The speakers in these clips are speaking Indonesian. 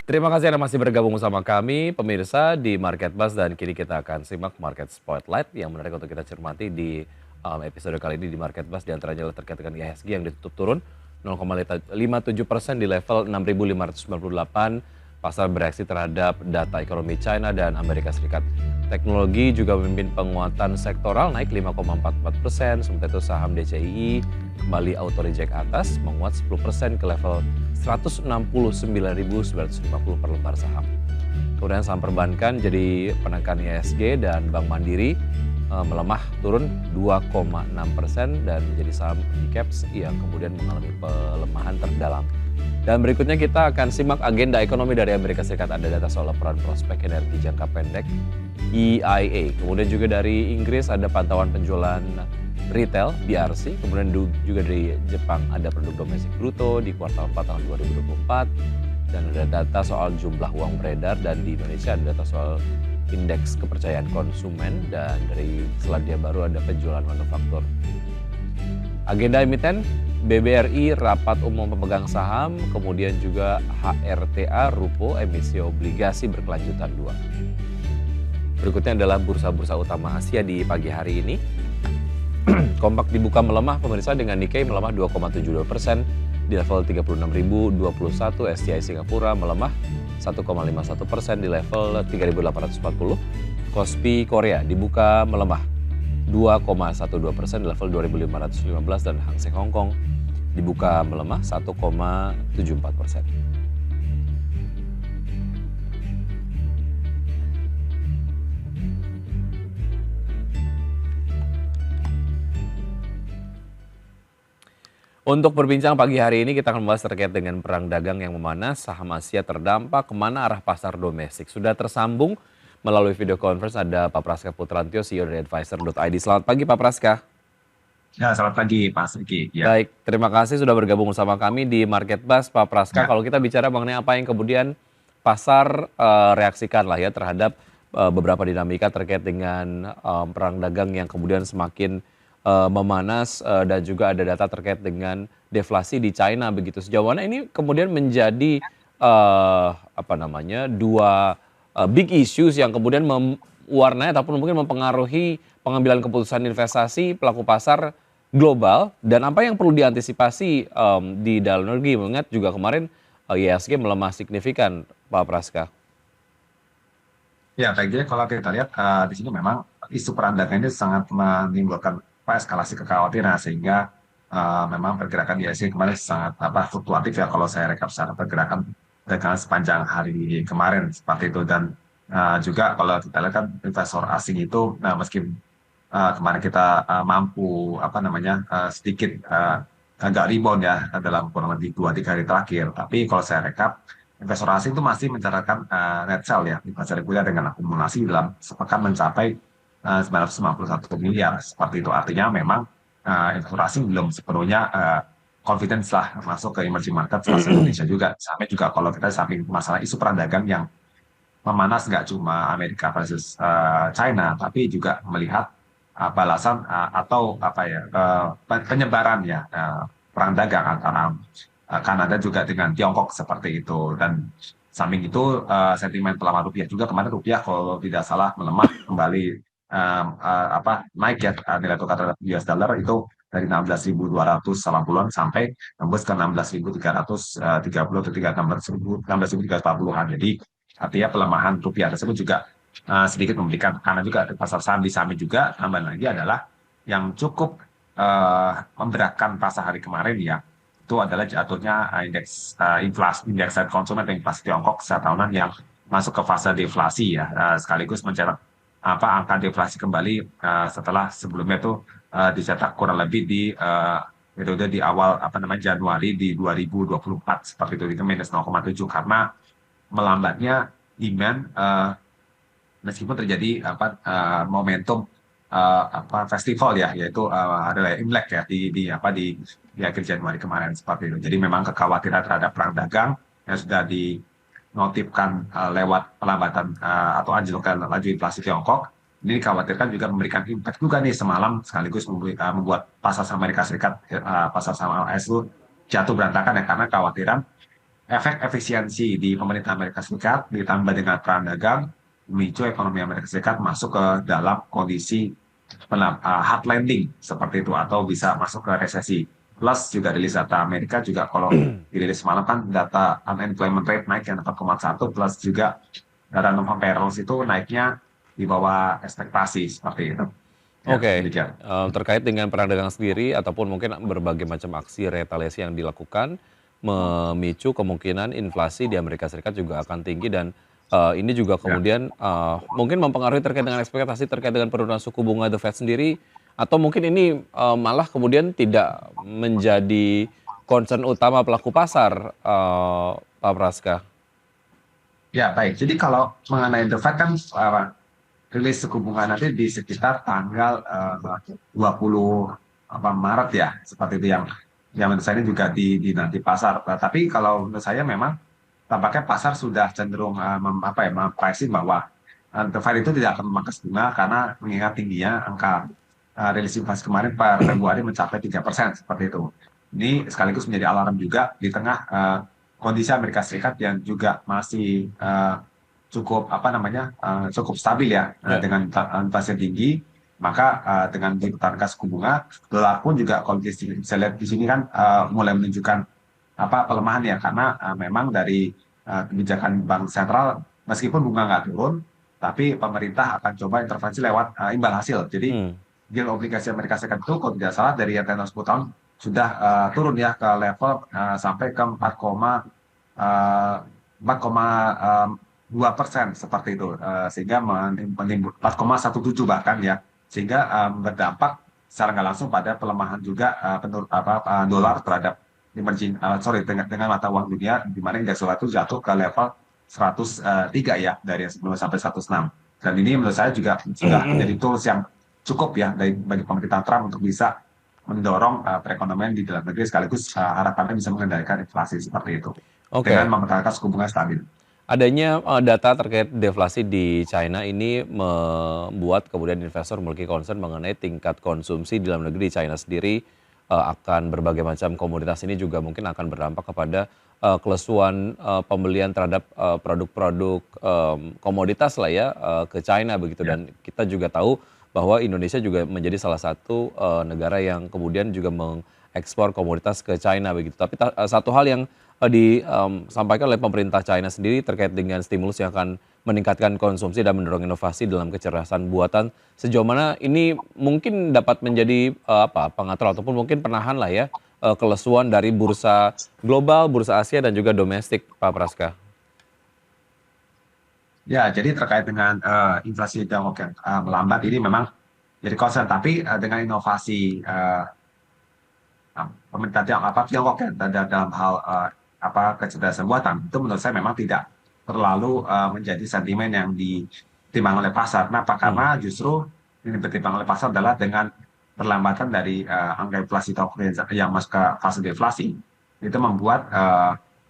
Terima kasih Anda masih bergabung bersama kami, pemirsa di Market Buzz, dan kini kita akan simak Market Spotlight yang menarik untuk kita cermati di episode kali ini di Market Buzz, diantaranya terkait dengan IHSG yang ditutup turun 0,57% di level 6.598. Pasar bereaksi terhadap data ekonomi China dan Amerika Serikat. Teknologi juga memimpin penguatan sektoral naik 5,44%, sementara itu saham DCII kembali auto reject atas menguat 10% ke level 169.950 per lembar saham. Kemudian saham perbankan jadi penekan IHSG dan Bank Mandiri melemah turun 2,6% dan menjadi saham e-caps yang kemudian mengalami pelemahan terdalam. Dan berikutnya kita akan simak agenda ekonomi dari Amerika Serikat. Ada data soal laporan prospek energi jangka pendek EIA. Kemudian juga dari Inggris ada pantauan penjualan retail BRC. Kemudian juga dari Jepang ada produk domestik bruto di kuartal 4 tahun 2024. Dan ada data soal jumlah uang beredar, dan di Indonesia ada data soal indeks kepercayaan konsumen, dan dari Selandia Baru ada penjualan manufaktur. Agenda emiten BBRI rapat umum pemegang saham, kemudian juga HRTA Rupo emisi obligasi berkelanjutan 2. Berikutnya adalah bursa-bursa utama Asia di pagi hari ini. Kompak dibuka melemah pemirsa, dengan Nikkei melemah 2,72% di level 36.021, STI Singapura melemah 1,51% di level 3.840. Kospi Korea dibuka melemah 2,12% di level 2.515, dan Hang Seng Hong Kong dibuka melemah 1,74%. Untuk berbincang pagi hari ini kita akan membahas terkait dengan perang dagang yang memanas, saham Asia terdampak, kemana arah pasar domestik. Sudah tersambung melalui video conference ada Pak Praska Putrantio, CEO dari Advisor.id. Selamat pagi Pak Praska. Ya, selamat pagi Pak Segi. Ya. Baik, terima kasih sudah bergabung bersama kami di Market Buzz, Pak Praska. Ya. Kalau kita bicara mengenai apa yang kemudian pasar reaksikan lah ya terhadap beberapa dinamika terkait dengan perang dagang yang kemudian semakin memanas, dan juga ada data terkait dengan deflasi di China begitu. Sejauh mana ini kemudian menjadi dua big issues yang kemudian mewarnai ataupun mungkin mempengaruhi pengambilan keputusan investasi pelaku pasar global, dan apa yang perlu diantisipasi di dalam negeri, mengingat juga kemarin IHSG melemah signifikan, Pak Praska. Ya, baiknya kalau kita lihat di sini memang isu perang dagang ini sangat menimbulkan eskalasi kekhawatiran, sehingga memang pergerakan IHSG kemarin sangat fluktuatif ya kalau saya rekap secara pergerakan dagangan sepanjang hari kemarin seperti itu. Dan juga kalau kita lihat kan investor asing itu meski kemarin kita mampu sedikit agak rebound ya dalam kurang lebih 2-3 hari terakhir, tapi kalau saya rekap investor asing itu masih mencatatkan net sell ya di pasar reguler dengan akumulasi dalam sepekan mencapai 991 miliar seperti itu. Artinya memang investor asing belum sepenuhnya confidence lah masuk ke emerging market termasuk Indonesia juga. Sampai juga kalau kita samping masalah isu perang dagang yang memanas, nggak cuma Amerika versus China, tapi juga melihat balasan atau penyebaran ya perang dagang antara Kanada juga dengan Tiongkok seperti itu. Dan samping itu sentimen pelemahan rupiah juga, kemarin rupiah kalau tidak salah melemah kembali, naik ya nilai tukar terhadap US dollar itu dari 16.280-an sampai tembus ke 16.330 atau 16.340-an. Jadi artinya pelemahan rupiah tersebut juga sedikit memberikan tekanan juga di pasar saham. Di samping juga tambahan lagi adalah yang cukup memberatkan pasar hari kemarin ya, itu adalah jatuhnya indeks inflasi, indeks konsumen atau inflasi Tiongkok setahunan yang masuk ke fase deflasi ya, sekaligus mencetak angka deflasi kembali setelah sebelumnya itu dicetak kurang lebih di periode di awal Januari di 2024 seperti itu minus 0,7 karena melambatnya demand meskipun terjadi momentum festival ya, yaitu adalah Imlek ya di akhir Januari kemarin seperti itu. Jadi memang kekhawatiran terhadap perang dagang yang sudah dinotifkan lewat pelambatan atau anjloknya laju inflasi Tiongkok, ini dikhawatirkan juga memberikan impact juga nih semalam, sekaligus membuat pasar saham Amerika Serikat, pasar saham AS itu jatuh berantakan ya, karena kekhawatiran efek efisiensi di pemerintah Amerika Serikat ditambah dengan perang dagang memicu ekonomi Amerika Serikat masuk ke dalam kondisi hard landing seperti itu atau bisa masuk ke resesi. Plus juga rilis data Amerika juga kalau dirilis semalam kan data unemployment rate naik yang 4,1 plus juga data non-farm payrolls itu naiknya di bawah ekspektasi seperti itu. Ya, Oke, demikian. terkait dengan perang dagang sendiri ataupun mungkin berbagai macam aksi retaliasi yang dilakukan, memicu kemungkinan inflasi di Amerika Serikat juga akan tinggi dan, ini juga Ya. kemudian, mungkin mempengaruhi terkait dengan ekspektasi terkait dengan penurunan suku bunga The Fed sendiri, atau mungkin ini, malah kemudian tidak menjadi concern utama pelaku pasar, Pak Praska? Ya, baik. Jadi kalau mengenai The Fed kan rilis suku bunga nanti di sekitar tanggal 20 Maret ya, seperti itu yang menurut saya ini juga di pasar. Tapi kalau menurut saya memang tampaknya pasar sudah cenderung mempricing bahwa The Fed itu tidak akan memangkas bunga karena mengingat tingginya angka rilis inflasi kemarin per Februari mencapai 3% seperti itu. Ini sekaligus menjadi alarm juga di tengah kondisi Amerika Serikat yang juga masih cukup cukup stabil ya Ya. dengan inflasi yang tinggi, maka dengan dipertahankan suku bunga dolar pun juga kalau bisa lihat di sini kan mulai menunjukkan pelemahan ya karena memang dari kebijakan bank sentral meskipun bunga nggak turun tapi pemerintah akan coba intervensi lewat imbal hasil. Jadi Hmm. yield obligasi Amerika Serikat itu kalau tidak salah dari yang tenor 10 tahun sudah turun ya ke level sampai ke 4,2% seperti itu, sehingga menimbul 4,17 bahkan ya, sehingga berdampak secara nggak langsung pada pelemahan juga dolar terhadap dengan mata uang dunia, di mana indeks dolar itu jatuh ke level 103 ya dari yang sebelumnya sampai 106. Dan ini menurut saya juga sudah menjadi tools yang cukup ya bagi pemerintah Trump untuk bisa mendorong perekonomian di dalam negeri sekaligus harapannya bisa mengendalikan inflasi seperti itu dengan Oke. mempertahankan suku bunga stabil. Adanya, data terkait deflasi di China ini membuat kemudian investor memiliki concern mengenai tingkat konsumsi di dalam negeri di China sendiri, akan berbagai macam komoditas ini juga mungkin akan berdampak kepada, kelesuan, pembelian terhadap, produk-produk, komoditas lah ya, ke China begitu Ya. dan kita juga tahu bahwa Indonesia juga menjadi salah satu, negara yang kemudian juga mengekspor komoditas ke China begitu. Tapi satu hal yang disampaikan oleh pemerintah China sendiri terkait dengan stimulus yang akan meningkatkan konsumsi dan mendorong inovasi dalam kecerdasan buatan. Sejauh mana ini mungkin dapat menjadi pengatur ataupun mungkin penahan lah ya kelesuan dari bursa global, bursa Asia dan juga domestik, Pak Praska. Ya, jadi terkait dengan inflasi Tiongkok yang melambat ini memang jadi concern, tapi dengan inovasi pemerintah Tiongkok ya dalam hal kecerdasan buatan itu menurut saya memang tidak terlalu menjadi sentimen yang ditimbang oleh pasar. Kenapa? Hmm. Karena justru ini ditimbang oleh pasar adalah dengan perlambatan dari angka inflasi Tiongkok yang masuk ke fase deflasi itu membuat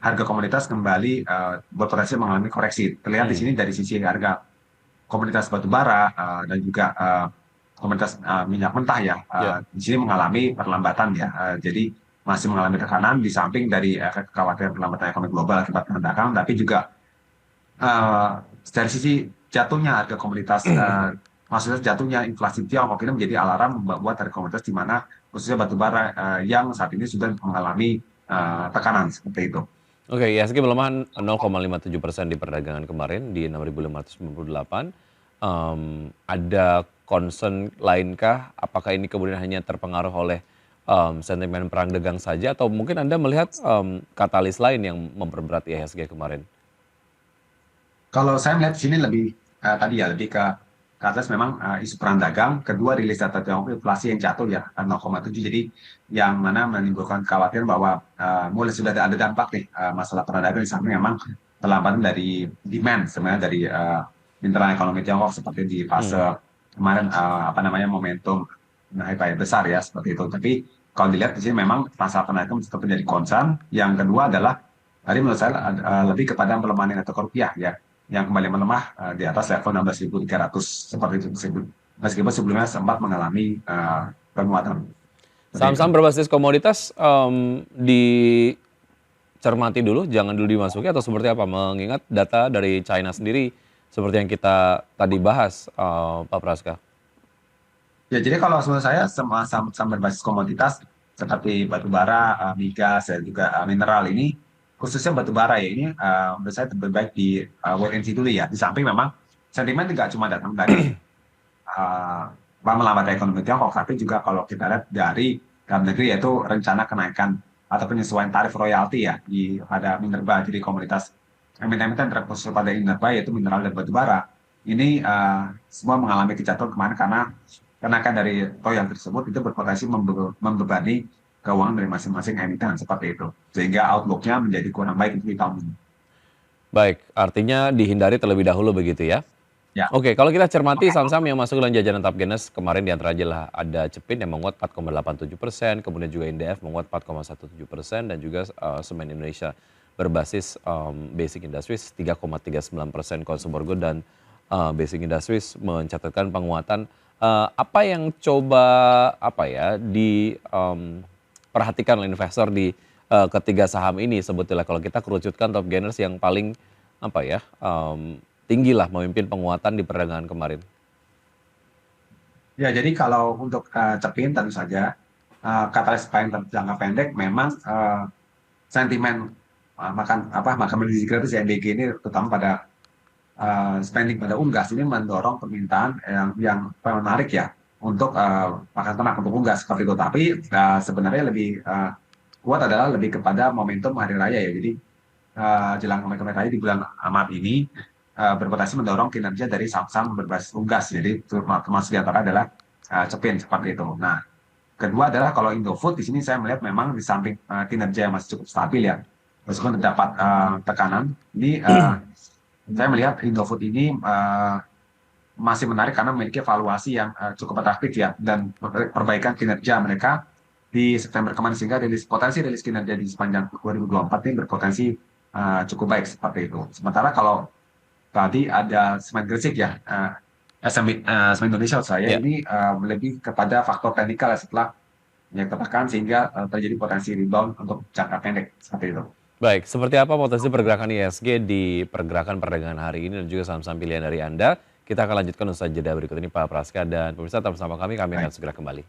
harga komoditas kembali berpotensi mengalami koreksi. Terlihat di Hmm. sini dari sisi harga komoditas batu bara dan juga komoditas minyak mentah ya, Ya. di sini mengalami perlambatan ya. Jadi masih mengalami tekanan di samping dari kekhawatiran perlambatan ekonomi global akibat perdagangan, tapi juga dari sisi jatuhnya harga komoditas, maksudnya jatuhnya inflasi Tiongkok ini menjadi alarm buat harga komoditas di mana khususnya batu bara yang saat ini sudah mengalami tekanan seperti itu. Oke, IHSG melemah 0,57% di perdagangan kemarin di 6.598. Ada concern lainkah? Apakah ini kemudian hanya terpengaruh oleh sentimen perang dagang saja atau mungkin Anda melihat katalis lain yang memperberat IHSG kemarin? Kalau saya melihat di sini lebih tadi ya lebih ke atas memang isu perang dagang, kedua rilis data Tiongkok inflasi yang jatuh ya 0,7, jadi yang mana menimbulkan kekhawatiran bahwa mulai sudah ada dampak nih masalah perang dagang di samping memang perlambatan dari demand sebenarnya dari internal ekonomi Tiongkok seperti di fase Hmm. kemarin momentum naik yang besar ya seperti itu. Tapi kalau dilihat di sini memang masalah perang dagang tetap menjadi concern. Yang kedua adalah tadi menurut saya lebih kepada pelemahan nilai tukar rupiah ya yang kembali melemah di atas level 16.300 seperti itu meskipun sebelumnya sempat mengalami penguatan. Seperti itu. Saham-saham berbasis komoditas di cermati dulu, jangan dulu dimasuki atau seperti apa? Mengingat data dari China sendiri seperti yang kita tadi bahas, Pak Praska. Ya, jadi kalau menurut saya semua saham berbasis komoditas seperti batu bara, migas, dan juga mineral ini, khususnya batu bara ya ini menurut saya lebih baik di wait and see dulu ya. Di samping memang sentimen tidak cuma datang dari uh, melambatnya ekonomi Tiongkok, tapi juga kalau kita lihat dari dalam negeri yaitu rencana kenaikan atau penyesuaian tarif royalti ya pada minerba, jadi komoditas emiten-emiten terkhusus pada minerba yaitu mineral dan batu bara. Ini semua mengalami kejatuhan kemarin karena kenaikan dari royalti tersebut itu berpotensi membebani keuangan dari masing-masing emiten seperti itu, sehingga outlook-nya menjadi kurang baik untuk di tahun ini. Baik, artinya dihindari terlebih dahulu begitu ya? Ya. Oke, kalau kita cermati saham-saham yang masuk dalam jajaran Top Gainers kemarin di antara aja lah ada Cepin yang menguat 4,87%, kemudian juga INDF menguat 4,17% dan juga Semen Indonesia berbasis Basic Industries 3,39%, Consumer Good dan Basic Industries mencatatkan penguatan. Apa yang coba diperhatikan oleh investor di ketiga saham ini sebetulnya kalau kita kerucutkan Top Gainers yang paling tinggi lah memimpin penguatan di perdagangan kemarin. Ya, jadi kalau untuk Cepin tentu saja katalis paling jangka pendek memang sentimen makan beli gratis CNBG ini terutama pada spending pada unggas ini mendorong permintaan yang menarik ya untuk makan ternak untuk unggas seperti itu. Tapi sebenarnya lebih kuat adalah lebih kepada momentum hari raya ya. Jadi jelang momentum hari raya di bulan Maret ini berpotensi mendorong kinerja dari saham-saham berbasis unggas. Jadi termasuk di antara adalah Cepin seperti itu. Nah, kedua adalah kalau Indofood di sini saya melihat memang di samping kinerja yang masih cukup stabil ya, meskipun terdapat tekanan, ini saya melihat Indofood ini masih menarik karena memiliki valuasi yang cukup atraktif ya dan perbaikan kinerja mereka di September kemarin sehingga potensi rilis kinerja di sepanjang 2024 ini berpotensi cukup baik seperti itu. Sementara kalau tadi ada Semen Gresik ya, Semen Indonesia saya ini lebih kepada faktor teknikal ya setelah yang katakan sehingga terjadi potensi rebound untuk jangka pendek seperti itu. Baik, seperti apa potensi pergerakan ISG di pergerakan perdagangan hari ini dan juga saham-saham pilihan dari Anda? Kita akan lanjutkan usai jeda berikut ini Pak Praska dan pemirsa tetap bersama kami akan segera kembali.